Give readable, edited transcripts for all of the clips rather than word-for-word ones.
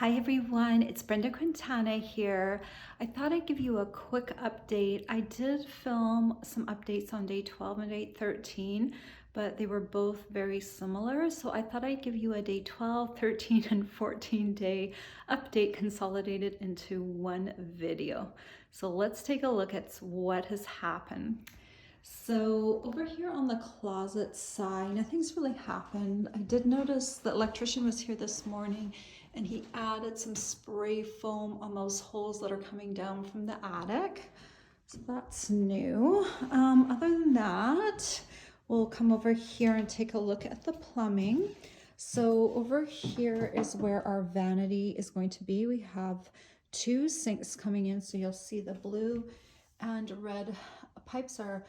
Hi everyone, it's Brenda Quintana here. I thought I'd give you a quick update. I did film some updates on day 12 and day 13, but they were both very similar. So I thought I'd give you a day 12, 13, and 14 day update consolidated into one video. So let's take a look at what has happened. So over here on the closet side, nothing's really happened. I did notice the electrician was here this morning and he added some spray foam on those holes that are coming down from the attic. So that's new. Other than that, we'll come over here and take a look at the plumbing. So over here is where our vanity is going to be. We have two sinks coming in, so you'll see the blue and red pipes are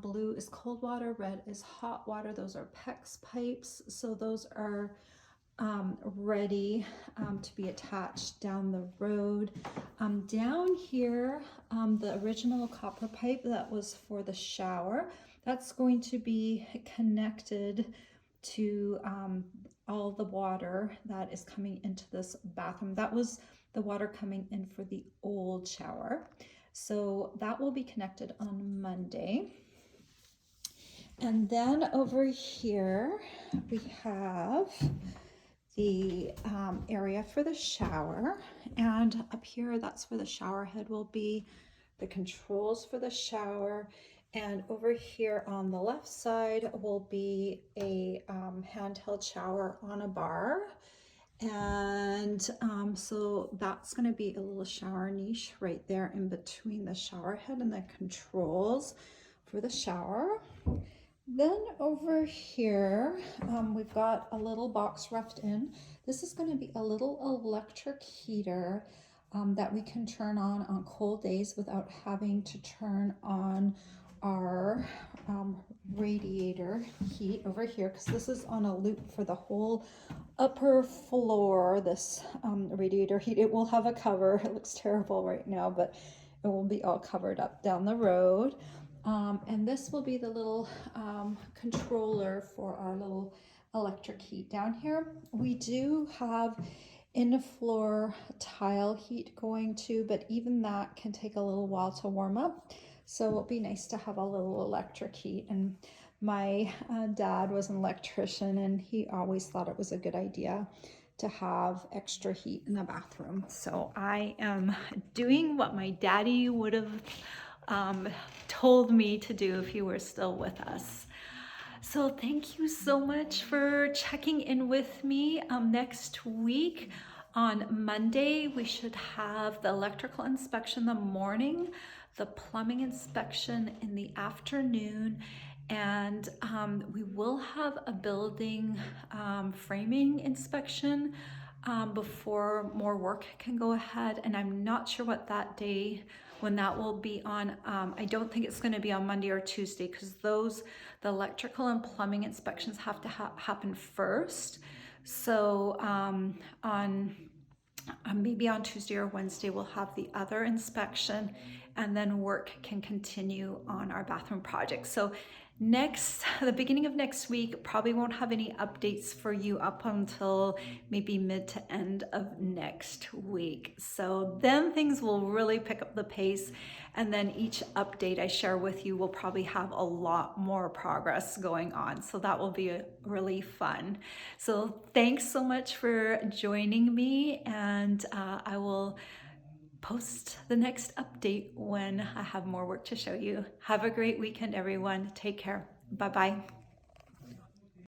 blue is cold water, red is hot water. Those are PEX pipes. So those are ready to be attached down the road. Down here, the original copper pipe that was for the shower, that's going to be connected to all the water that is coming into this bathroom. That was the water coming in for the old shower. So that will be connected on Monday. And then over here, we have the area for the shower. And up here, that's where the shower head will be, the controls for the shower. And over here on the left side will be a handheld shower on a bar. And so that's going to be a little shower niche right there in between the shower head and the controls for the shower. Then over here, we've got a little box roughed in. This is going to be a little electric heater that we can turn on cold days without having to turn on our radiator heat over here, because this is on a loop for the whole upper floor. This radiator heat, it will have a cover. It looks terrible right now, but it will be all covered up down the road. And this will be the little controller for our little electric heat down here. We do have in-floor tile heat going too, but even that can take a little while to warm up. So it'll be nice to have a little electric heat. And my dad was an electrician and he always thought it was a good idea to have extra heat in the bathroom. So I am doing what my daddy would have told me to do if he were still with us. So thank you so much for checking in with me. Next week on Monday, we should have the electrical inspection in the morning, the plumbing inspection in the afternoon, and we will have a building framing inspection before more work can go ahead. And I'm not sure what that day, when that will be on. I don't think it's going to be on Monday or Tuesday, because the electrical and plumbing inspections have to happen first. So maybe on Tuesday or Wednesday, we'll have the other inspection, and then work can continue on our bathroom project. So the beginning of next week, probably won't have any updates for you up until maybe mid to end of next week. So then things will really pick up the pace, and then each update I share with you will probably have a lot more progress going on. So that will be really fun. So thanks so much for joining me, and I will post the next update when I have more work to show you. Have a great weekend, everyone. Take care. Bye-bye.